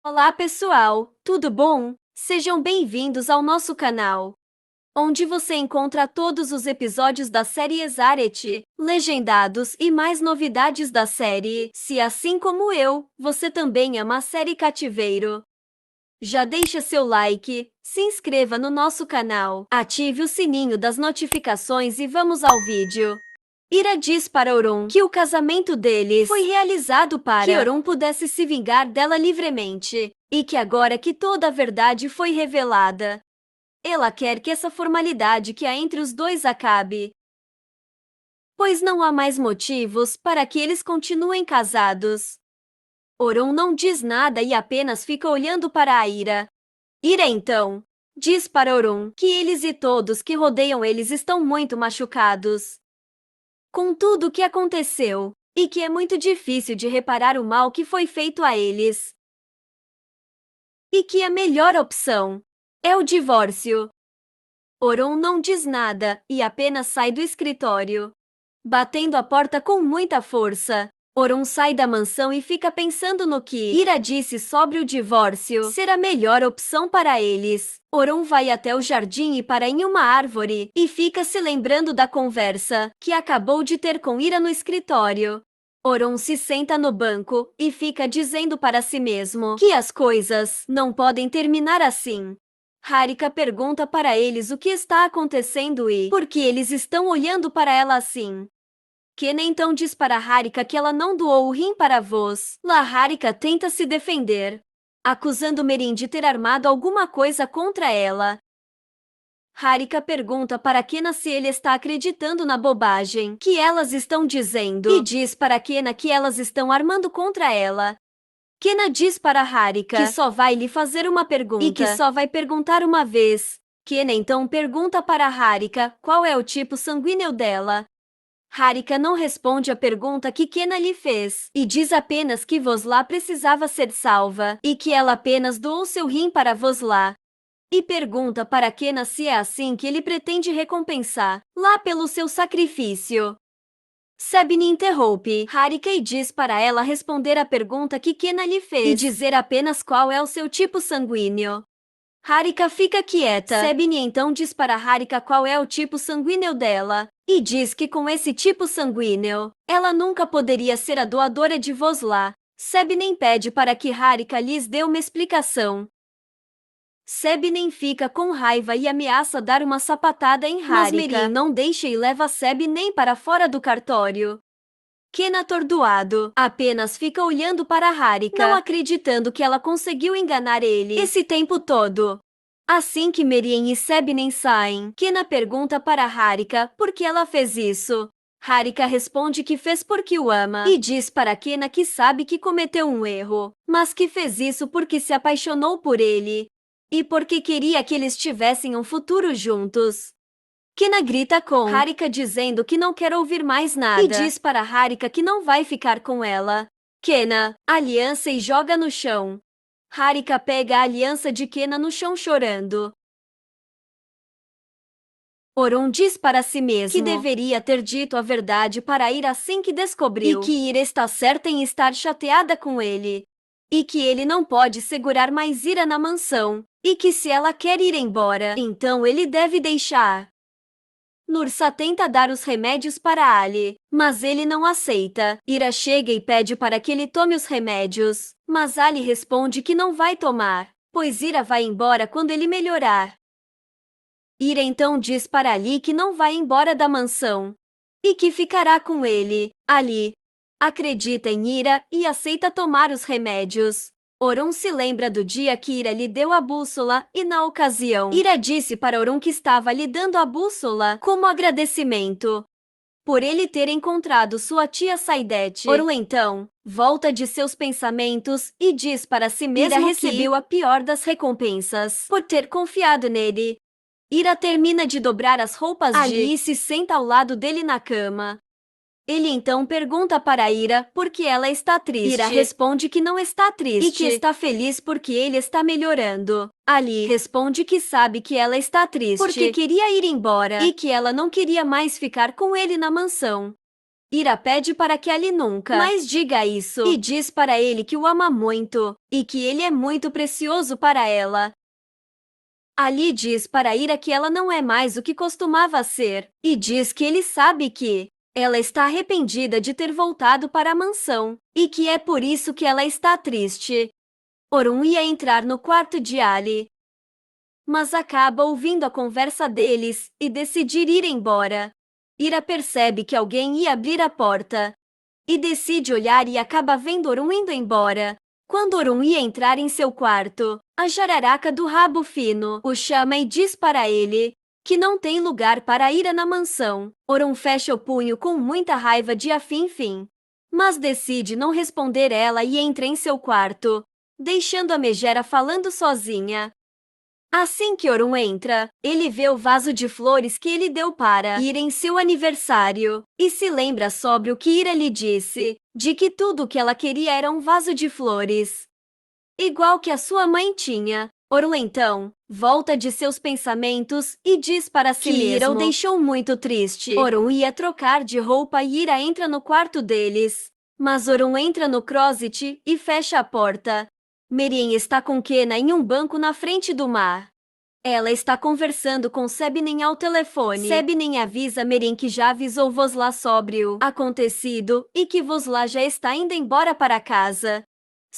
Olá pessoal, tudo bom? Sejam bem-vindos ao nosso canal, onde você encontra todos os episódios da série Exarete, legendados e mais novidades da série. Se assim como eu, você também ama a série Cativeiro, já deixa seu like, se inscreva no nosso canal, ative o sininho das notificações e vamos ao vídeo. Ira diz para Oron que o casamento deles foi realizado para que Oron pudesse se vingar dela livremente, e que agora que toda a verdade foi revelada, ela quer que essa formalidade que há entre os dois acabe, pois não há mais motivos para que eles continuem casados. Oron não diz nada e apenas fica olhando para a Ira. Ira então diz para Oron que eles e todos que rodeiam eles estão muito machucados com tudo o que aconteceu, e que é muito difícil de reparar o mal que foi feito a eles. E que a melhor opção é o divórcio. Oron não diz nada e apenas sai do escritório, batendo a porta com muita força. Oron sai da mansão e fica pensando no que Ira disse sobre o divórcio ser a melhor opção para eles. Oron vai até o jardim e para em uma árvore e fica se lembrando da conversa que acabou de ter com Ira no escritório. Oron se senta no banco e fica dizendo para si mesmo que as coisas não podem terminar assim. Harika pergunta para eles o que está acontecendo e por que eles estão olhando para ela assim. Kena então diz para Harika que ela não doou o rim para a voz. Lá Harika tenta se defender, acusando Merin de ter armado alguma coisa contra ela. Harika pergunta para Kena se ele está acreditando na bobagem que elas estão dizendo e diz para Kena que elas estão armando contra ela. Kena diz para Harika que só vai lhe fazer uma pergunta e que só vai perguntar uma vez. Kena então pergunta para Harika qual é o tipo sanguíneo dela. Harika não responde a pergunta que Kena lhe fez e diz apenas que Vosla precisava ser salva e que ela apenas doou seu rim para Vosla. E pergunta para Kena se é assim que ele pretende recompensar lá pelo seu sacrifício. Sebni interrompe Harika e diz para ela responder a pergunta que Kena lhe fez e dizer apenas qual é o seu tipo sanguíneo. Harika fica quieta. Sebni então diz para Harika qual é o tipo sanguíneo dela e diz que com esse tipo sanguíneo, ela nunca poderia ser a doadora de Vosla. Sebni pede para que Harika lhes dê uma explicação. Sebni fica com raiva e ameaça dar uma sapatada em Harika. Mas Merin não deixa e leva Sebni para fora do cartório. Kena atordoado apenas fica olhando para Harika, não acreditando que ela conseguiu enganar ele esse tempo todo. Assim que Merin e Sebni saem, Kena pergunta para Harika por que ela fez isso. Harika responde que fez porque o ama e diz para Kena que sabe que cometeu um erro, mas que fez isso porque se apaixonou por ele e porque queria que eles tivessem um futuro juntos. Kena grita com Harika dizendo que não quer ouvir mais nada e diz para Harika que não vai ficar com ela. Kena aliança e joga no chão. Harika pega a aliança de Kena no chão chorando. Oron diz para si mesmo que deveria ter dito a verdade para Ira assim que descobriu e que Ira está certa em estar chateada com ele e que ele não pode segurar mais Ira na mansão e que se ela quer ir embora, então ele deve deixar. Nursa tenta dar os remédios para Ali, mas ele não aceita. Ira chega e pede para que ele tome os remédios, mas Ali responde que não vai tomar, pois Ira vai embora quando ele melhorar. Ira então diz para Ali que não vai embora da mansão e que ficará com ele. Ali acredita em Ira e aceita tomar os remédios. Oron se lembra do dia que Ira lhe deu a bússola e, na ocasião, Ira disse para Oron que estava lhe dando a bússola como agradecimento por ele ter encontrado sua tia Saidete. Oron então volta de seus pensamentos e diz para si mesmo que recebeu a pior das recompensas por ter confiado nele. Ira termina de dobrar as roupas Ali e se senta ao lado dele na cama. Ele então pergunta para Ira por que ela está triste. Ira responde que não está triste e que está feliz porque ele está melhorando. Ali responde que sabe que ela está triste porque queria ir embora e que ela não queria mais ficar com ele na mansão. Ira pede para que Ali nunca mais diga isso e diz para ele que o ama muito e que ele é muito precioso para ela. Ali diz para Ira que ela não é mais o que costumava ser e diz que ele sabe que ela está arrependida de ter voltado para a mansão e que é por isso que ela está triste. Orun ia entrar no quarto de Ali, mas acaba ouvindo a conversa deles e decidir ir embora. Ira percebe que alguém ia abrir a porta e decide olhar e acaba vendo Orun indo embora. Quando Orun ia entrar em seu quarto, a jararaca do rabo fino o chama e diz para ele que não tem lugar para Ira na mansão. Orun fecha o punho com muita raiva de Afinfin, mas decide não responder ela e entra em seu quarto, deixando a megera falando sozinha. Assim que Orun entra, ele vê o vaso de flores que ele deu para Ira em seu aniversário e se lembra sobre o que Ira lhe disse, de que tudo o que ela queria era um vaso de flores, igual que a sua mãe tinha. Orun então volta de seus pensamentos e diz para si mesmo que Ira o deixou muito triste. Orun ia trocar de roupa e Ira entra no quarto deles, mas Orun entra no closet e fecha a porta. Merin está com Kena em um banco na frente do mar. Ela está conversando com Sebnin ao telefone. Sebnin avisa Merin que já avisou Vosla sobre o acontecido e que Vosla já está indo embora para casa.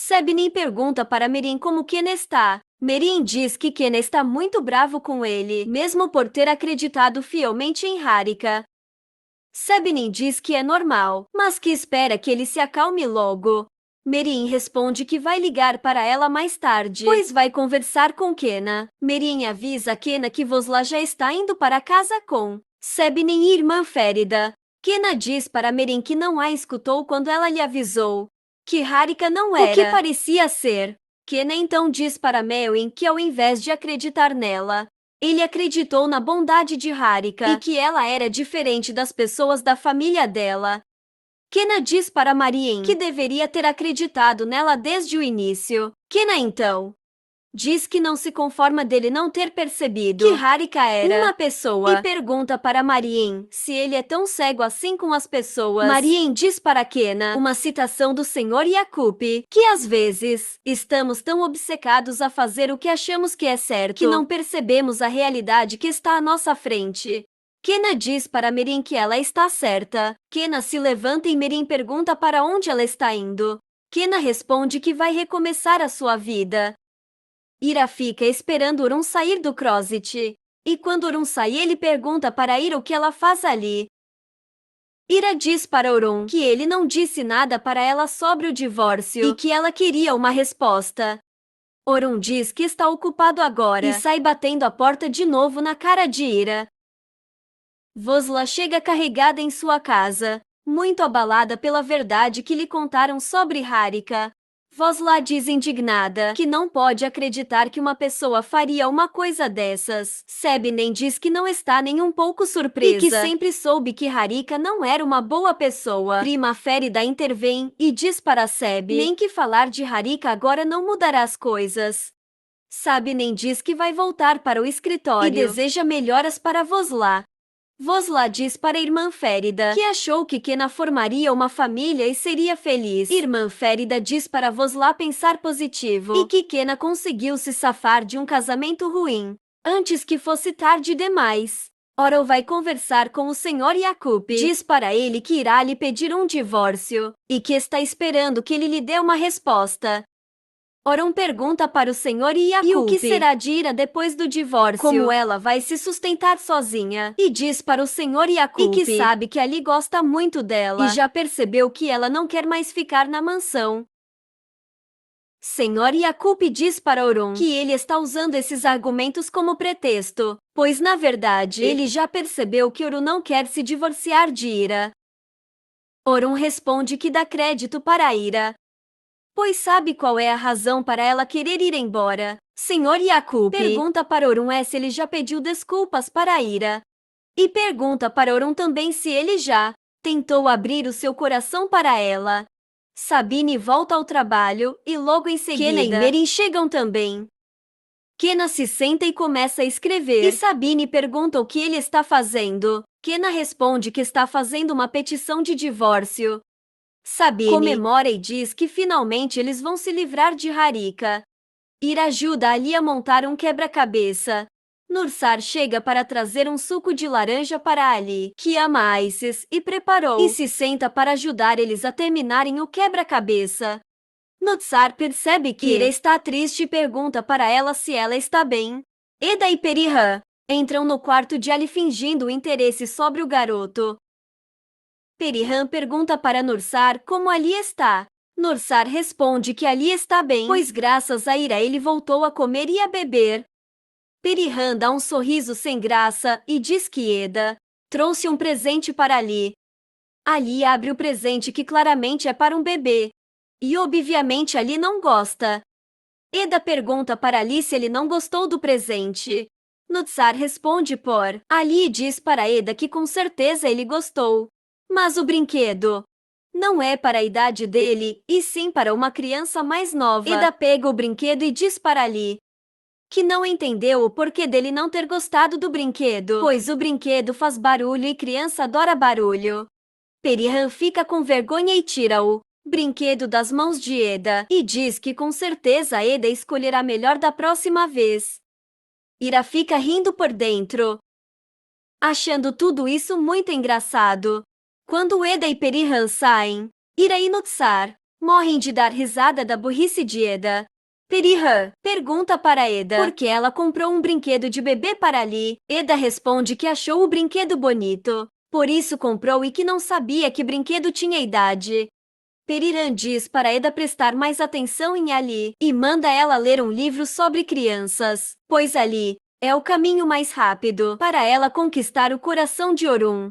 Sebnin pergunta para Merin como Kena está. Merin diz que Kena está muito bravo com ele, mesmo por ter acreditado fielmente em Harika. Sebnin diz que é normal, mas que espera que ele se acalme logo. Merin responde que vai ligar para ela mais tarde, pois vai conversar com Kena. Merin avisa Kena que Vosla já está indo para casa com Sebnin e irmã Férida. Kena diz para Merin que não a escutou quando ela lhe avisou que Harika não era o que parecia ser. Kena então diz para Melin que ao invés de acreditar nela, ele acreditou na bondade de Harika e que ela era diferente das pessoas da família dela. Kena diz para Marien que deveria ter acreditado nela desde o início. Kena então diz que não se conforma dele não ter percebido que Harika era uma pessoa e pergunta para Marien se ele é tão cego assim com as pessoas. Marien diz para Kena uma citação do Senhor Yakup, que às vezes estamos tão obcecados a fazer o que achamos que é certo que não percebemos a realidade que está à nossa frente. Kena diz para Merin que ela está certa. Kena se levanta e Merin pergunta para onde ela está indo. Kena responde que vai recomeçar a sua vida. Ira fica esperando Orun sair do closet. E quando Orun sai, ele pergunta para Ira o que ela faz ali. Ira diz para Orun que ele não disse nada para ela sobre o divórcio e que ela queria uma resposta. Orun diz que está ocupado agora e sai batendo a porta de novo na cara de Ira. Vosla chega carregada em sua casa, muito abalada pela verdade que lhe contaram sobre Harika. Vosla diz indignada que não pode acreditar que uma pessoa faria uma coisa dessas. Sebnin diz que não está nem um pouco surpresa e que sempre soube que Harika não era uma boa pessoa. Prima Férida intervém e diz para Seb nem que falar de Harika agora não mudará as coisas. Sabinen diz que vai voltar para o escritório e deseja melhoras para Vosla. Vosla diz para a irmã Férida que achou que Kena formaria uma família e seria feliz. Irmã Férida diz para Vosla pensar positivo e que Kena conseguiu se safar de um casamento ruim antes que fosse tarde demais. Oro vai conversar com o Senhor Yakup. Diz para ele que irá lhe pedir um divórcio e que está esperando que ele lhe dê uma resposta. Orun pergunta para o Senhor Yakup e o que será de Ira depois do divórcio, como ela vai se sustentar sozinha, e diz para o Senhor Yakup e que sabe que Ali gosta muito dela e já percebeu que ela não quer mais ficar na mansão. Senhor Yakup diz para Orun que ele está usando esses argumentos como pretexto, pois na verdade ele já percebeu que Orun não quer se divorciar de Ira. Orun responde que dá crédito para Ira, pois sabe qual é a razão para ela querer ir embora. Senhor Yakup pergunta para Orun se ele já pediu desculpas para Ira. E pergunta para Orun também se ele já tentou abrir o seu coração para ela. Sabine volta ao trabalho e logo em seguida Kena e Merin chegam também. Kena se senta e começa a escrever. E Sabine pergunta o que ele está fazendo. Kena responde que está fazendo uma petição de divórcio. Sabine comemora e diz que finalmente eles vão se livrar de Harika. Ira ajuda Ali a montar um quebra-cabeça. Nursar chega para trazer um suco de laranja para Ali, que ama ices, e preparou, e se senta para ajudar eles a terminarem o quebra-cabeça. Nursar percebe que Ira está triste e pergunta para ela se ela está bem. Eda e Perihan entram no quarto de Ali fingindo interesse sobre o garoto. Perihan pergunta para Nursar como Ali está. Nursar responde que Ali está bem, pois graças a Ira ele voltou a comer e a beber. Perihan dá um sorriso sem graça e diz que Eda trouxe um presente para Ali. Ali abre o presente que claramente é para um bebê. E obviamente Ali não gosta. Eda pergunta para Ali se ele não gostou do presente. Nursar responde por Ali e diz para Eda que com certeza ele gostou. Mas o brinquedo não é para a idade dele, e sim para uma criança mais nova. Eda pega o brinquedo e diz para Ali que não entendeu o porquê dele não ter gostado do brinquedo, pois o brinquedo faz barulho e criança adora barulho. Perihan fica com vergonha e tira o brinquedo das mãos de Eda e diz que com certeza Eda escolherá melhor da próxima vez. Ira fica rindo por dentro, achando tudo isso muito engraçado. Quando Eda e Perihan saem, Ira e Nursar morrem de dar risada da burrice de Eda. Perihan pergunta para Eda por que ela comprou um brinquedo de bebê para Ali. Eda responde que achou o brinquedo bonito, por isso comprou e que não sabia que brinquedo tinha idade. Perihan diz para Eda prestar mais atenção em Ali e manda ela ler um livro sobre crianças, pois Ali é o caminho mais rápido para ela conquistar o coração de Orun.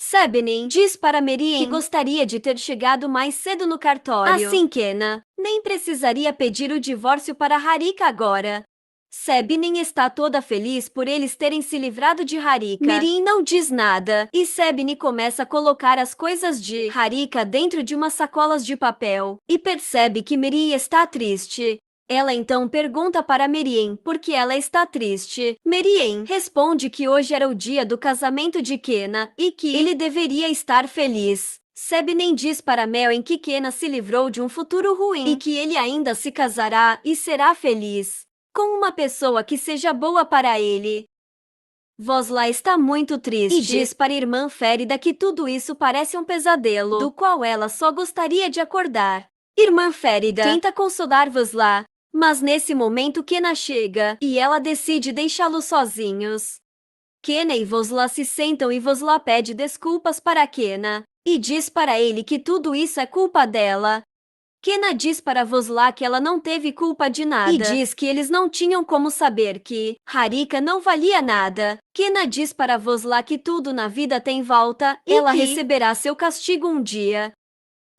Sabine diz para Meriem que gostaria de ter chegado mais cedo no cartório. Assim Kena nem precisaria pedir o divórcio para Harika agora. Sabine está toda feliz por eles terem se livrado de Harika. Meriem não diz nada e Sabine começa a colocar as coisas de Harika dentro de umas sacolas de papel e percebe que Meriem está triste. Ela então pergunta para Meriem por que ela está triste. Meriem responde que hoje era o dia do casamento de Kena e que ele deveria estar feliz. Sabine diz para Melin que Kena se livrou de um futuro ruim e que ele ainda se casará e será feliz com uma pessoa que seja boa para ele. Vosla está muito triste e diz para a irmã Férida que tudo isso parece um pesadelo, do qual ela só gostaria de acordar. Irmã Férida tenta consolar Vosla, mas nesse momento Kena chega e ela decide deixá-los sozinhos. Kena e Vosla se sentam e Vosla pede desculpas para Kena e diz para ele que tudo isso é culpa dela. Kena diz para Vosla que ela não teve culpa de nada e diz que eles não tinham como saber que Harika não valia nada. Kena diz para Vosla que tudo na vida tem volta e ela receberá seu castigo um dia.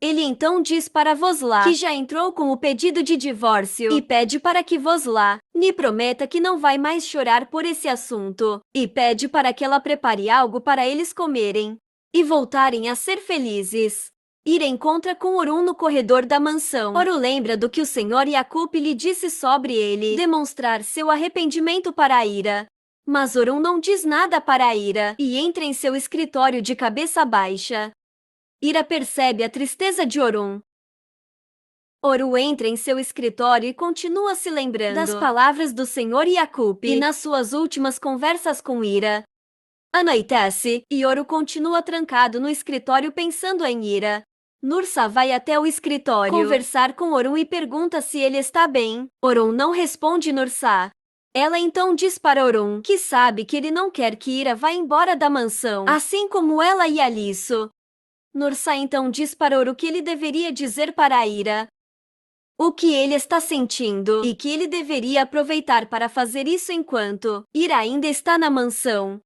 Ele então diz para Vosla que já entrou com o pedido de divórcio e pede para que Vosla lhe prometa que não vai mais chorar por esse assunto e pede para que ela prepare algo para eles comerem e voltarem a ser felizes. Ira encontra com Orun no corredor da mansão. Oru lembra do que o Senhor Yakub lhe disse sobre ele demonstrar seu arrependimento para Ira. Mas Orun não diz nada para Ira e entra em seu escritório de cabeça baixa. Ira percebe a tristeza de Orun. Oru entra em seu escritório e continua se lembrando das palavras do Senhor Yakub e nas suas últimas conversas com Ira. Anoitece e Oru continua trancado no escritório pensando em Ira. Nursa vai até o escritório conversar com Orun e pergunta se ele está bem. Orun não responde Nursa. Ela então diz para Orun que sabe que ele não quer que Ira vá embora da mansão, assim como ela e Alisso. Nursa então diz para Oru que ele deveria dizer para Ira o que ele está sentindo e que ele deveria aproveitar para fazer isso enquanto Ira ainda está na mansão.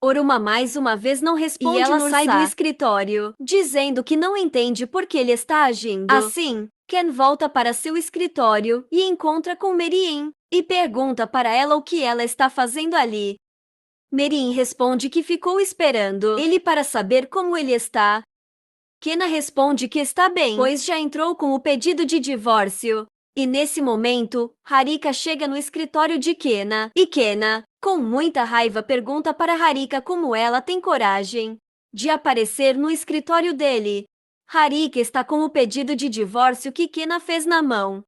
Oruma mais uma vez não responde e ela sai do escritório, dizendo que não entende por que ele está agindo assim. Ken volta para seu escritório e encontra com Meriem e pergunta para ela o que ela está fazendo ali. Meriem responde que ficou esperando ele para saber como ele está. Kena responde que está bem, pois já entrou com o pedido de divórcio. E nesse momento, Harika chega no escritório de Kena, e Kena, com muita raiva, pergunta para Harika como ela tem coragem de aparecer no escritório dele. Harika está com o pedido de divórcio que Kena fez na mão.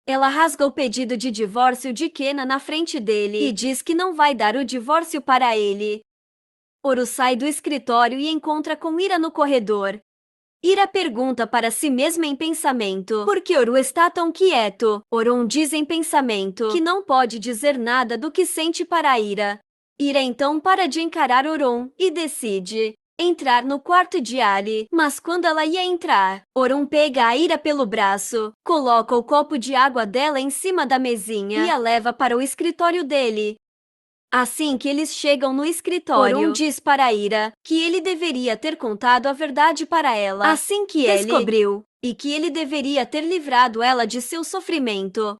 Ela rasga o pedido de divórcio de Kena na frente dele e diz que não vai dar o divórcio para ele. Oru sai do escritório e encontra com Ira no corredor. Ira pergunta para si mesma em pensamento por que Oru está tão quieto. Orun diz em pensamento que não pode dizer nada do que sente para Ira. Ira então para de encarar Orun e decide entrar no quarto de Ali. Mas quando ela ia entrar, Orun pega a Ira pelo braço, coloca o copo de água dela em cima da mesinha e a leva para o escritório dele. Assim que eles chegam no escritório, Orun diz para Ira que ele deveria ter contado a verdade para ela assim que ele descobriu, e que ele deveria ter livrado ela de seu sofrimento.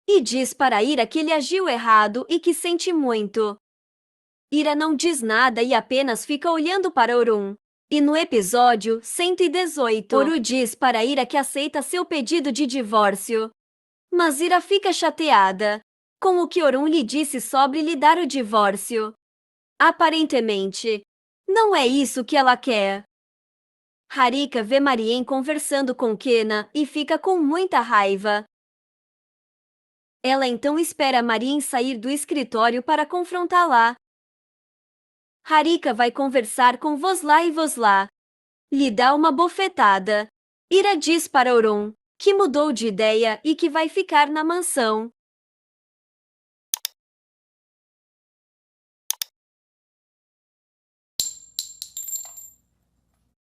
E diz para Ira que ele agiu errado e que sente muito. Ira não diz nada e apenas fica olhando para Orun. E no episódio 118, Oru diz para Ira que aceita seu pedido de divórcio. Mas Ira fica chateada com o que Orun lhe disse sobre lhe dar o divórcio. Aparentemente, não é isso que ela quer. Harika vê Marien conversando com Kena e fica com muita raiva. Ela então espera Marien sair do escritório para confrontá-la. Harika vai conversar com Vosla e Vosla lhe dá uma bofetada. Ira diz para Orun que mudou de ideia e que vai ficar na mansão.